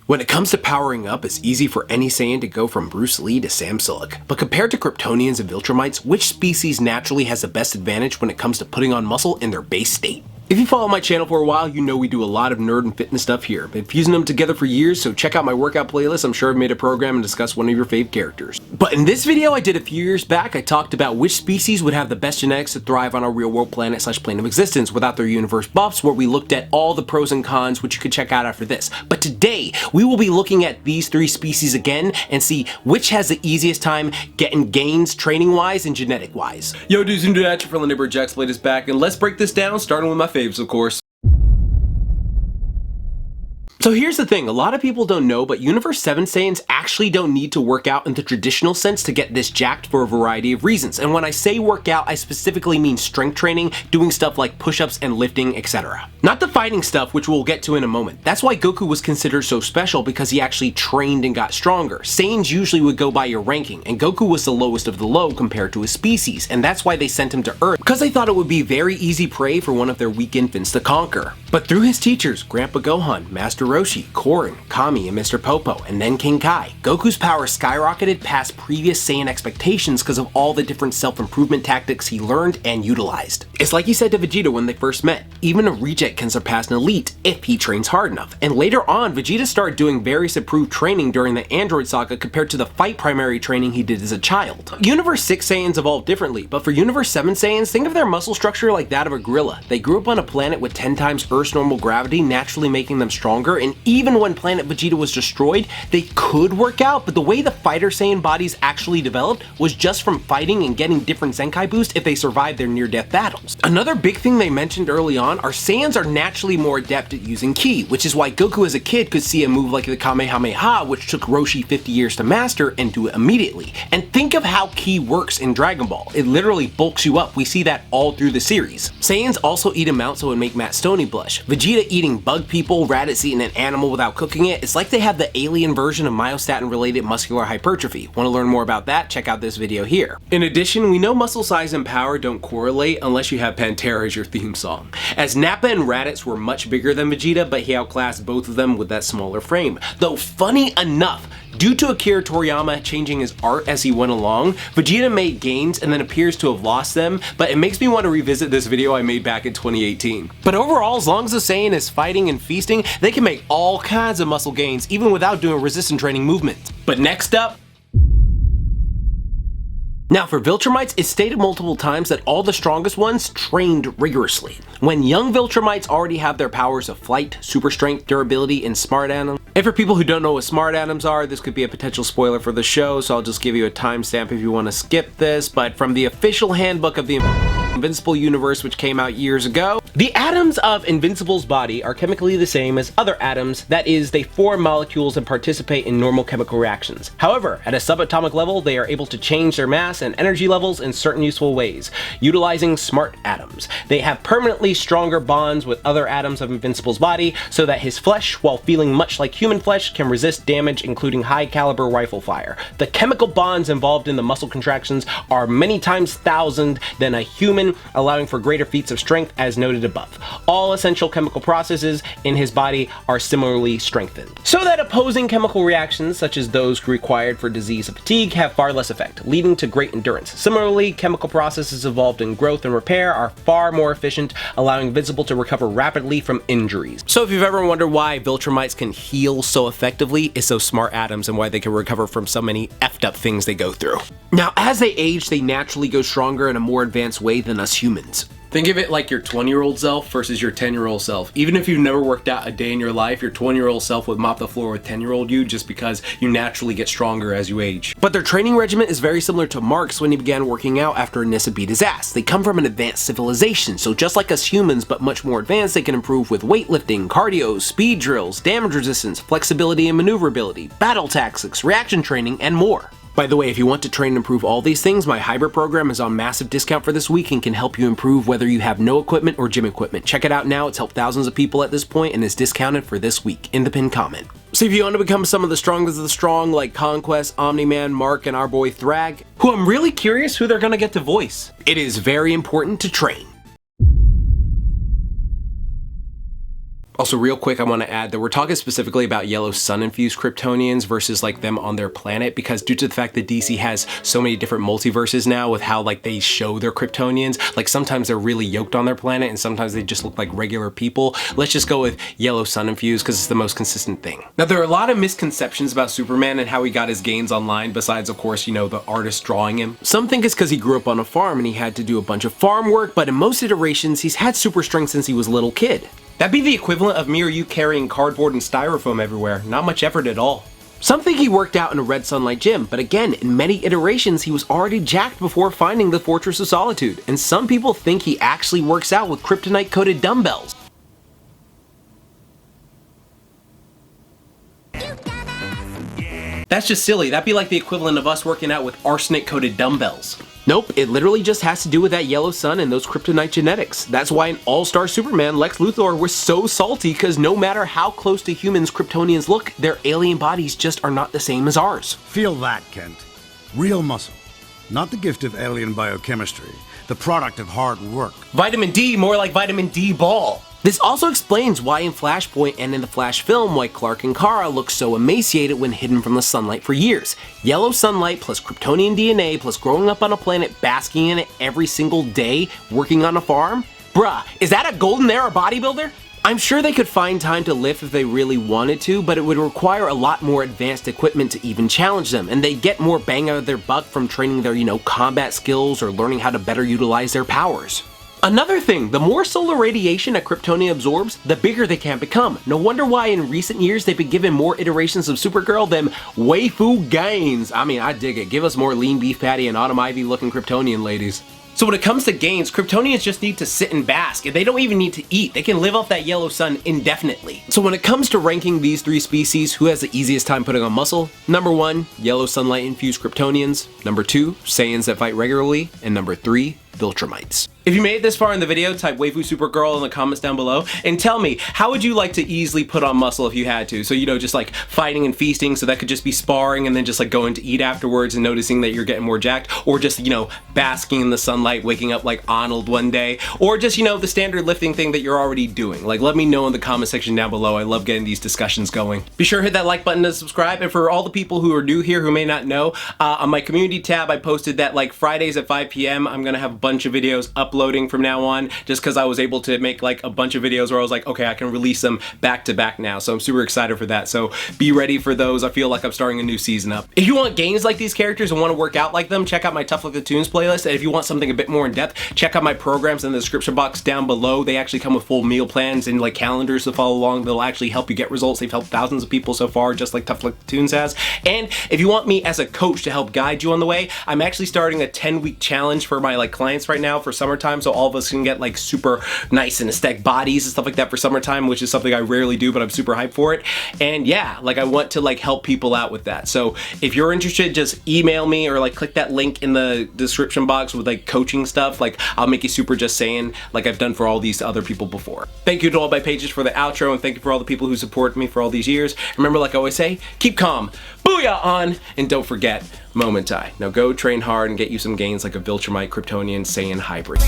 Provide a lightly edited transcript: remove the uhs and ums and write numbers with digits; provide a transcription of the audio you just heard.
When it comes to powering up, it's easy for any Saiyan to go from Bruce Lee to Samsung. But compared to Kryptonians and Viltrumites, which species naturally has the best advantage when it comes to putting on muscle in their base state? If you follow my channel for a while, you know we do a lot of nerd and fitness stuff here. Been fusing them together for years, so check out my workout playlist. I'm sure I've made a program and discussed one of your fave characters. But in this video I did a few years back, I talked about which species would have the best genetics to thrive on our real world planet / plane of existence without their universe buffs, where we looked at all the pros and cons, which you can check out after this. But today, we will be looking at these three species again and see which has the easiest time getting gains training-wise and genetic-wise. Yo dudes and dudettes, your friendly neighbor JAXBLADe is back, and let's break this down, starting with my faves, of course. So here's the thing, a lot of people don't know, but Universe 7 Saiyans actually don't need to work out in the traditional sense to get this jacked for a variety of reasons. And when I say work out, I specifically mean strength training, doing stuff like push-ups and lifting, etc. Not the fighting stuff, which we'll get to in a moment. That's why Goku was considered so special, because he actually trained and got stronger. Saiyans usually would go by your ranking, and Goku was the lowest of the low compared to his species, and that's why they sent him to Earth, because they thought it would be very easy prey for one of their weak infants to conquer. But through his teachers, Grandpa Gohan, Master Roshi, Korin, Kami, and Mr. Popo, and then King Kai, Goku's power skyrocketed past previous Saiyan expectations because of all the different self-improvement tactics he learned and utilized. It's like he said to Vegeta when they first met, even a reject can surpass an elite if he trains hard enough. And later on, Vegeta started doing various improved training during the Android saga compared to the fight primary training he did as a child. Universe 6 Saiyans evolved differently, but for Universe 7 Saiyans, think of their muscle structure like that of a gorilla. They grew up on a planet with 10 times Earth's normal gravity, naturally making them stronger, and even when Planet Vegeta was destroyed, they could work out, but the way the fighter Saiyan bodies actually developed was just from fighting and getting different Zenkai boosts if they survived their near-death battles. Another big thing they mentioned early on are Saiyans are naturally more adept at using Ki, which is why Goku as a kid could see a move like the Kamehameha, which took Roshi 50 years to master, and do it immediately. And think of how Ki works in Dragon Ball. It literally bulks you up. We see that all through the series. Saiyans also eat a mount so it would make Matt Stoney blush. Vegeta eating bug people, Raditz eating an animal without cooking it. It's like they have the alien version of myostatin related muscular hypertrophy. Want to learn more about that? Check out this video here. In addition, we know muscle size and power don't correlate unless you have Pantera as your theme song, as Nappa and Raditz were much bigger than Vegeta, but he outclassed both of them with that smaller frame. Though funny enough, due to Akira Toriyama changing his art as he went along, Vegeta made gains and then appears to have lost them, but it makes me want to revisit this video I made back in 2018. But overall, as long as the Saiyan is fighting and feasting, they can make all kinds of muscle gains even without doing resistance training movements. But next up, now for Viltrumites, it's stated multiple times that all the strongest ones trained rigorously. When young Viltrumites already have their powers of flight, super strength, durability, and smart atoms. And for people who don't know what smart atoms are, this could be a potential spoiler for the show, so I'll just give you a timestamp if you want to skip this. But from the official handbook of the Invincible universe, which came out years ago, the atoms of Invincible's body are chemically the same as other atoms, that is, they form molecules and participate in normal chemical reactions. However, at a subatomic level, they are able to change their mass and energy levels in certain useful ways, utilizing smart atoms. They have permanently stronger bonds with other atoms of Invincible's body, so that his flesh, while feeling much like human flesh, can resist damage, including high caliber rifle fire. The chemical bonds involved in the muscle contractions are many times thousand than a human, allowing for greater feats of strength as noted above. All essential chemical processes in his body are similarly strengthened, so that opposing chemical reactions, such as those required for disease and fatigue, have far less effect, leading to great endurance. Similarly, chemical processes involved in growth and repair are far more efficient, allowing Invincible to recover rapidly from injuries. So if you've ever wondered why Viltrumites can heal so effectively, it's those smart atoms and why they can recover from so many effed up things they go through. Now, as they age, they naturally go stronger in a more advanced way than us humans. Think of it like your 20-year-old self versus your 10-year-old self. Even if you've never worked out a day in your life, your 20-year-old self would mop the floor with 10-year-old you, just because you naturally get stronger as you age. But their training regimen is very similar to Mark's when he began working out after Nissa beat his ass. They come from an advanced civilization, so just like us humans, but much more advanced, they can improve with weightlifting, cardio, speed drills, damage resistance, flexibility and maneuverability, battle tactics, reaction training, and more. By the way, if you want to train and improve all these things, my hybrid program is on massive discount for this week and can help you improve whether you have no equipment or gym equipment. Check it out now. It's helped thousands of people at this point and is discounted for this week in the pinned comment. So if you want to become some of the strongest of the strong, like Conquest, Omni Man, Mark, and our boy Thrag, who I'm really curious who they're gonna get to voice, it is very important to train. Also, real quick, I want to add that we're talking specifically about yellow sun-infused Kryptonians versus like them on their planet, because due to the fact that DC has so many different multiverses now with how like they show their Kryptonians, like sometimes they're really yoked on their planet and sometimes they just look like regular people. Let's just go with yellow sun-infused because it's the most consistent thing. Now, there are a lot of misconceptions about Superman and how he got his gains online, besides of course, you know, the artist drawing him. Some think it's because he grew up on a farm and he had to do a bunch of farm work, but in most iterations, he's had super strength since he was a little kid. That'd be the equivalent of me or you carrying cardboard and styrofoam everywhere, not much effort at all. Some think he worked out in a red sunlight gym, but again, in many iterations he was already jacked before finding the Fortress of Solitude, and some people think he actually works out with kryptonite-coated dumbbells. That's just silly. That'd be like the equivalent of us working out with arsenic-coated dumbbells. Nope, it literally just has to do with that yellow sun and those kryptonite genetics. That's why in All-Star Superman, Lex Luthor was so salty, because no matter how close to humans Kryptonians look, their alien bodies just are not the same as ours. Feel that, Kent. Real muscle. Not the gift of alien biochemistry, the product of hard work. Vitamin D, more like vitamin D ball. This also explains why in Flashpoint and in the Flash film, why Clark and Kara look so emaciated when hidden from the sunlight for years. Yellow sunlight plus Kryptonian DNA plus growing up on a planet, basking in it every single day, working on a farm? Bruh, is that a golden era bodybuilder? I'm sure they could find time to lift if they really wanted to, but it would require a lot more advanced equipment to even challenge them, and they'd get more bang out of their buck from training their, combat skills or learning how to better utilize their powers. Another thing, the more solar radiation a Kryptonian absorbs, the bigger they can become. No wonder why in recent years they've been given more iterations of Supergirl than waifu gains. I mean, I dig it. Give us more lean beef patty and Autumn Ivy looking Kryptonian ladies. So when it comes to gains, Kryptonians just need to sit and bask, and they don't even need to eat. They can live off that yellow sun indefinitely. So when it comes to ranking these three species, who has the easiest time putting on muscle? Number 1, yellow sunlight infused Kryptonians. Number 2, Saiyans that fight regularly. And number 3, Viltrumites. If you made it this far in the video, type waifu Supergirl in the comments down below and tell me, how would you like to easily put on muscle if you had to? So, just like fighting and feasting, so that could just be sparring and then just like going to eat afterwards and noticing that you're getting more jacked, or just, basking in the sunlight, waking up like Arnold one day, or just, the standard lifting thing that you're already doing. Like, let me know in the comment section down below. I love getting these discussions going. Be sure to hit that like button to subscribe, and for all the people who are new here who may not know, on my community tab, I posted that like Fridays at 5 p.m. I'm gonna have a bunch of videos uploading from now on, just because I was able to make like a bunch of videos where I was like, okay, I can release them back to back now. So I'm super excited for that. So be ready for those. I feel like I'm starting a new season up. If you want gains like these characters and want to work out like them, check out my Tough Like the Tunes playlist. And if you want something a bit more in depth, check out my programs in the description box down below. They actually come with full meal plans and like calendars to follow along. They'll actually help you get results. They've helped thousands of people so far, just like Tough Like the Tunes has. And if you want me as a coach to help guide you on the way, I'm actually starting a 10-week challenge for my like clients right now for summertime, so all of us can get like super nice and aesthetic bodies and stuff like that for summertime, which is something I rarely do, but I'm super hyped for it. And yeah, like I want to like help people out with that. So if you're interested, just email me or like click that link in the description box with like coaching stuff. Like I'll make you super just saying, like I've done for all these other people before. Thank you to all my pages for the outro, and thank you for all the people who support me for all these years. Remember, like I always say, keep calm, booyah on, and don't forget, Momentai. Now go train hard and get you some gains like a Viltrumite Kryptonian Saiyan hybrid.